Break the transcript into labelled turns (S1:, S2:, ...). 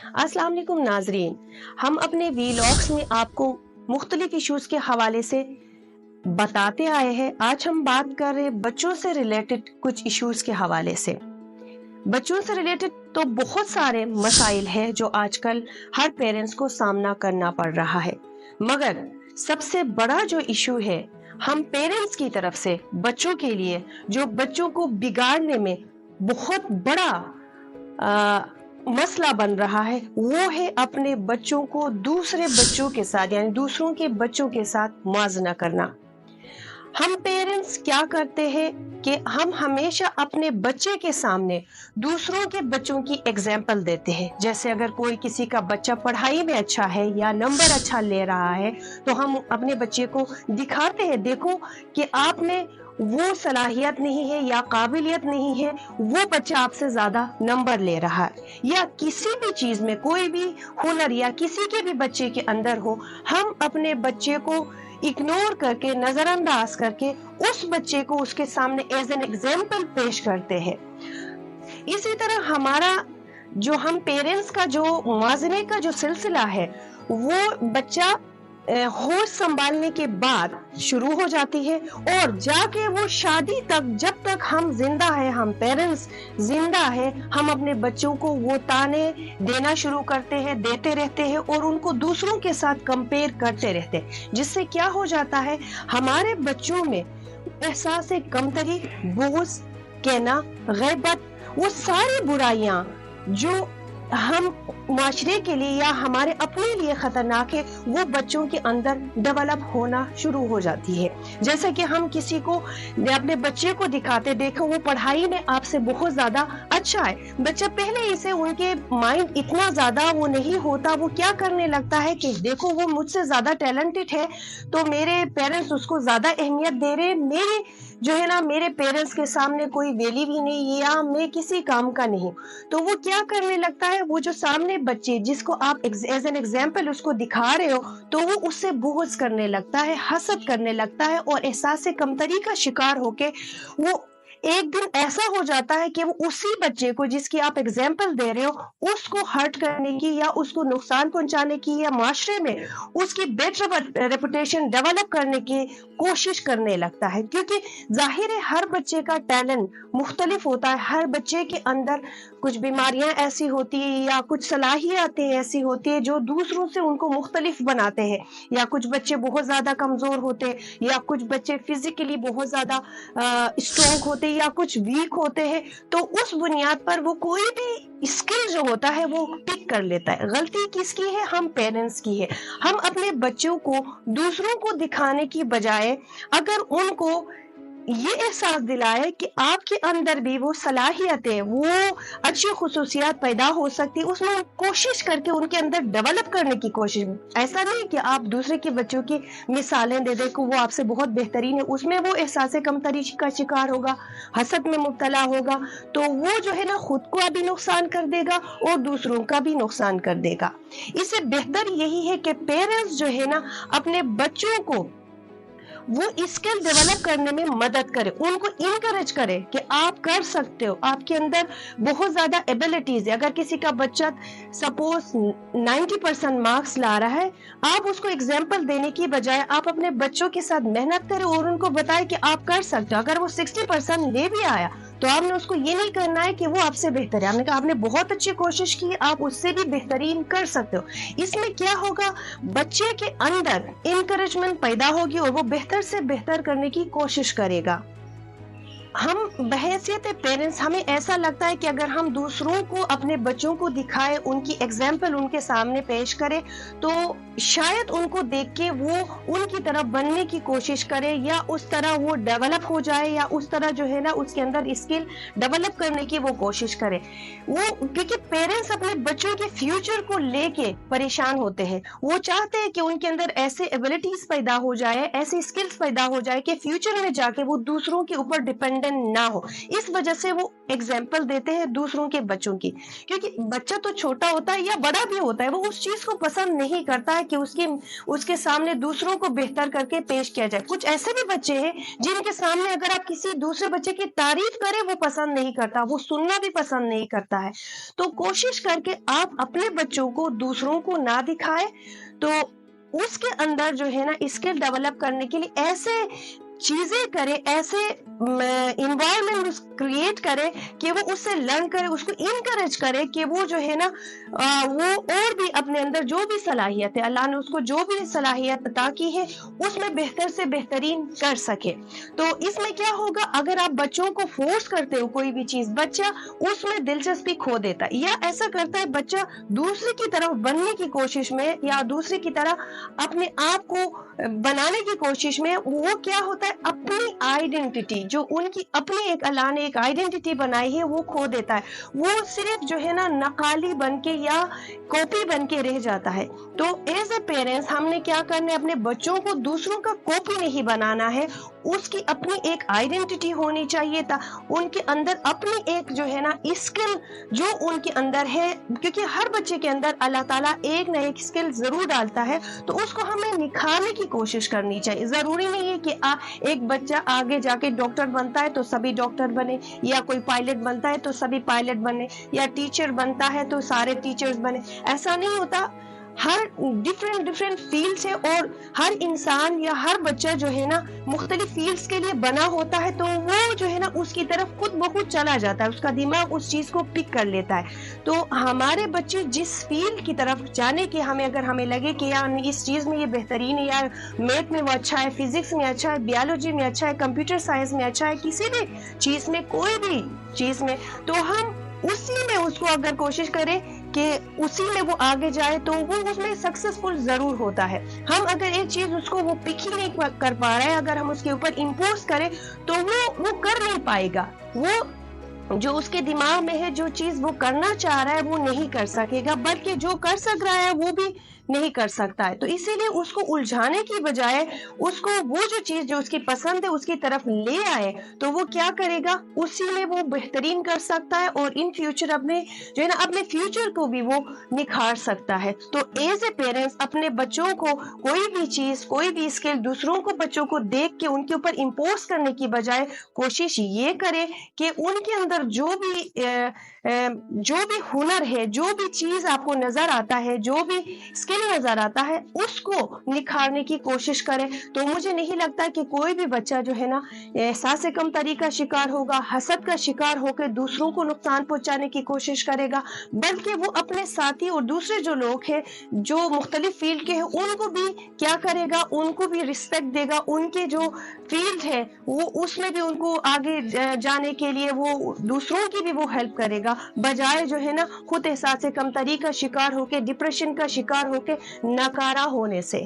S1: अस्सलाम वालेकुम नाजरीन, हम अपने वीलॉग्स में आपको मुख्तलिफ इश्यूज के हवाले से बताते आए हैं। आज हम बात कर रहे हैं बच्चों से रिलेटेड कुछ इश्यूज के हवाले से। बच्चों से रिलेटेड तो बहुत सारे मसाइल हैं जो आजकल हर पेरेंट्स को सामना करना पड़ रहा है, मगर सबसे बड़ा जो इशू है हम पेरेंट्स की तरफ से बच्चों के लिए, जो बच्चों को बिगाड़ने में बहुत बड़ा मसला बन रहा है, वो है अपने बच्चों को दूसरे बच्चों के साथ यानी दूसरों के बच्चों के साथ मुआजना करना। हम पेरेंट्स क्या करते हैं कि हम हमेशा अपने बच्चे के सामने दूसरों के बच्चों की एग्जाम्पल देते हैं। जैसे अगर कोई किसी का बच्चा पढ़ाई में अच्छा है या नंबर अच्छा ले रहा है तो हम अपने बच्चे को दिखाते हैं, देखो कि आप में वो सलाहियत नहीं है या काबिलियत नहीं है, वो बच्चा आपसे ज्यादा नंबर ले रहा है। या किसी भी चीज में कोई भी हुनर या किसी के भी बच्चे के अंदर हो, हम अपने बच्चे को इग्नोर करके, नजरअंदाज करके उस बच्चे को उसके सामने एज एन एग्जाम्पल पेश करते हैं। इसी तरह हमारा जो हम पेरेंट्स का जो मुआज़ने का जो सिलसिला है वो बच्चा होश संभालने के बाद शुरू हो जाती है और जाके वो शादी तक, जब तक हम जिंदा है, हम पेरेंट्स जिंदा है, हम अपने बच्चों को वो ताने देना शुरू करते हैं, देते रहते हैं और उनको दूसरों के साथ कंपेयर करते रहते हैं, जिससे क्या हो जाता है हमारे बच्चों में एहसास कमतरी, बुग़्ज़, कहना, गैबत, वो सारी बुराइयां जो हम माशरे के लिए या हमारे अपने लिए खतरनाक है, वो बच्चों के अंदर डेवलप होना शुरू हो जाती है। जैसे कि हम किसी को अपने बच्चे को दिखाते, देखो वो पढ़ाई में आपसे बहुत ज्यादा अच्छा है, बच्चा पहले इसे उनके माइंड इतना ज्यादा वो नहीं होता, वो क्या करने लगता है कि देखो वो मुझसे ज्यादा टैलेंटेड है तो मेरे पेरेंट्स उसको ज्यादा अहमियत दे रहे, मेरे जो है ना मेरे पेरेंट्स के सामने कोई वैल्यू भी नहीं या मैं किसी काम का नहीं। तो वो क्या करने लगता है, वो जो सामने बच्चे जिसको आप एज एन एग्जाम्पल उसको दिखा रहे हो तो वो उससे बुग़्ज़ करने लगता है, हसद करने लगता है और एहसास कमतरी का शिकार होके वो एक दिन ऐसा हो जाता है कि वो उसी बच्चे को जिसकी आप एग्जाम्पल दे रहे हो उसको हर्ट करने की या उसको नुकसान पहुंचाने की या माशरे में उसकी बेटर रेपुटेशन डेवलप करने की कोशिश करने लगता है। क्योंकि जाहिर है हर बच्चे का टैलेंट मुख्तलिफ होता है, हर बच्चे के अंदर कुछ बीमारियां ऐसी होती है या कुछ सलाहियतें ऐसी होती है जो दूसरों से उनको मुख्तलिफ बनाते हैं, या कुछ बच्चे बहुत ज्यादा कमजोर होते हैं या कुछ बच्चे फिजिकली बहुत ज्यादा स्ट्रॉन्ग होते हैं या कुछ वीक होते हैं। तो उस बुनियाद पर वो कोई भी स्किल जो होता है वो पिक कर लेता है। गलती किसकी है? हम पेरेंट्स की है। हम अपने बच्चों को दूसरों को दिखाने की बजाय अगर उनको ये एहसास दिलाए कि आपके अंदर भी वो सलाहियतें, वो अच्छी खुसूसियात पैदा हो सकती है, उसमें कोशिश करके उनके अंदर डेवलप करने की कोशिश। ऐसा नहीं कि आप दूसरे के बच्चों की मिसालें दे दें कि वो आपसे बहुत बेहतरीन है, उसमें वो एहसास कमतरी का शिकार होगा, हसद में मुब्तला होगा, तो वो जो है ना खुद को भी नुकसान कर देगा और दूसरों का भी नुकसान कर देगा। इससे बेहतर यही है कि पेरेंट्स जो है ना अपने बच्चों को वो स्किल डेवलप करने में मदद करे, उनको इनकरेज करे कि आप कर सकते हो, आपके अंदर बहुत ज्यादा एबिलिटीज है। अगर किसी का बच्चा सपोज 90% मार्क्स ला रहा है, आप उसको एग्जाम्पल देने की बजाय आप अपने बच्चों के साथ मेहनत करें और उनको बताएं कि आप कर सकते हो। अगर वो 60% ले भी आया तो आपने उसको ये नहीं करना है कि वो आपसे बेहतर है, आपने कहा आपने बहुत अच्छी कोशिश की, आप उससे भी बेहतरीन कर सकते हो। इसमें क्या होगा, बच्चे के अंदर इंकरेजमेंट पैदा होगी और वो बेहतर से बेहतर करने की कोशिश करेगा। हम बहैसियत पेरेंट्स, हमें ऐसा लगता है कि अगर हम दूसरों को अपने बच्चों को दिखाए, उनकी एग्जाम्पल उनके सामने पेश करें तो शायद उनको देख के वो उनकी तरफ बनने की कोशिश करे या उस तरह वो डेवलप हो जाए या उस तरह जो है ना उसके अंदर स्किल डेवलप करने की वो कोशिश करे। वो क्योंकि पेरेंट्स अपने बच्चों के फ्यूचर को लेके परेशान होते हैं, वो चाहते हैं कि उनके अंदर ऐसे एबिलिटीज पैदा हो जाए, ऐसी स्किल्स पैदा हो जाए कि फ्यूचर में जाके वो दूसरों के ऊपर डिपेंड डिपेंडेंट ना हो, इस वजह से वो एग्जाम्पल देते हैं दूसरों के बच्चों की। क्योंकि बच्चा तो छोटा होता है या बड़ा भी होता है, वो उस चीज को पसंद नहीं करता है कि उसके सामने दूसरों को बेहतर करके पेश किया जाए। कुछ ऐसे भी बच्चे हैं जिनके सामने अगर आप किसी दूसरे बच्चे की तारीफ करें, वो पसंद नहीं करता, वो सुनना भी पसंद नहीं करता है। तो कोशिश करके आप अपने बच्चों को दूसरों को ना दिखाए, तो उसके अंदर जो है ना स्किल डेवलप करने के लिए ऐसे चीजें करे, ऐसे इन्वायरमेंट क्रिएट करे कि वो उससे लर्न करे, उसको इनकरेज करे कि वो जो है ना वो और भी अपने अंदर जो भी सलाहियत है, अल्लाह ने उसको जो भी सलाहियत अता की है उसमें बेहतर से बेहतरीन कर सके। तो इसमें क्या होगा, अगर आप बच्चों को फोर्स करते हो कोई भी चीज, बच्चा उसमें दिलचस्पी खो देता है, या ऐसा करता है बच्चा दूसरे की तरफ बनने की कोशिश में या दूसरे की तरह अपने आप को बनाने की कोशिश में, वो क्या होता है अपनी आइडेंटिटी, जो उनकी अपनी एक अल्लाह ने एक आइडेंटिटी बनाई है, वो खो देता है। वो सिर्फ जो है ना नकाली बन के या कॉपी बन के रह जाता है। तो एज ए पेरेंट्स हमने क्या करना है, अपने बच्चों को दूसरों का कॉपी नहीं बनाना है, उसकी अपनी एक आइडेंटिटी होनी चाहिए था, उनके अंदर अपनी एक जो है ना स्किल जो उनके अंदर है, क्योंकि हर बच्चे के अंदर अल्लाह ताला एक ना एक स्किल जरूर डालता है, तो उसको हमें निखारने की कोशिश करनी चाहिए। जरूरी नहीं है कि एक बच्चा आगे जाके डॉक्टर बनता है तो सभी डॉक्टर बने, या कोई पायलट बनता है तो सभी पायलट बने, या टीचर बनता है तो सारे टीचर्स बने, ऐसा नहीं होता। हर डिफरेंट फील्ड्स है, और हर इंसान या हर बच्चा जो है ना मुख्तलिफ फील्ड्स के लिए बना होता है, तो वो जो है ना उसकी तरफ खुद ब खुद चला जाता है, उसका दिमाग उस चीज को पिक कर लेता है। तो हमारे बच्चे जिस फील्ड की तरफ जाने के अगर हमें लगे कि यार इस चीज में ये बेहतरीन है, यार मैथ में वो अच्छा है, फिजिक्स में अच्छा है, बायोलॉजी में अच्छा है, कंप्यूटर साइंस में अच्छा है, किसी भी चीज में, कोई भी चीज में, तो हम उसी में उसको अगर कोशिश करें कि उसी में वो आगे जाए, तो वो उसमें सक्सेसफुल जरूर होता है। हम अगर एक चीज उसको वो पिक ही नहीं कर पा रहे हैं, अगर हम उसके ऊपर इम्पोज करें तो वो कर नहीं पाएगा, वो जो उसके दिमाग में है, जो चीज वो करना चाह रहा है वो नहीं कर सकेगा, बल्कि जो कर सक रहा है वो भी नहीं कर सकता है। तो इसीलिए उसको उलझाने की बजाय उसको वो जो चीज जो उसकी पसंद है उसकी तरफ ले आए, तो वो क्या करेगा, उसी में वो बेहतरीन कर सकता है, और इन फ्यूचर अपने जो है ना अपने फ्यूचर को भी वो निखार सकता है। तो एज ए पेरेंट्स अपने बच्चों को कोई भी चीज, कोई भी स्किल दूसरों को बच्चों को देख के उनके ऊपर इम्पोज करने की बजाय कोशिश ये करे कि उनके अंदर जो भी हुनर है, जो भी चीज आपको नजर आता है, जो भी स्किल नजर आता है, उसको निखारने की कोशिश करें। तो मुझे नहीं लगता कि कोई भी बच्चा जो है ना एहसास कमतरी का शिकार होगा, हसद का शिकार होकर दूसरों को नुकसान पहुंचाने की कोशिश करेगा, बल्कि वो अपने साथी और दूसरे जो लोग हैं जो मुख्तलिफ फील्ड के हैं उनको भी क्या करेगा, उनको भी रिस्पेक्ट देगा, उनके जो फील्ड है वो उसमें भी उनको आगे जाने के लिए वो दूसरों की भी वो हेल्प करेगा, बजाय जो है ना खुद एहसास कमतरी का शिकार होके, डिप्रेशन का शिकार होके, नकारा होने से।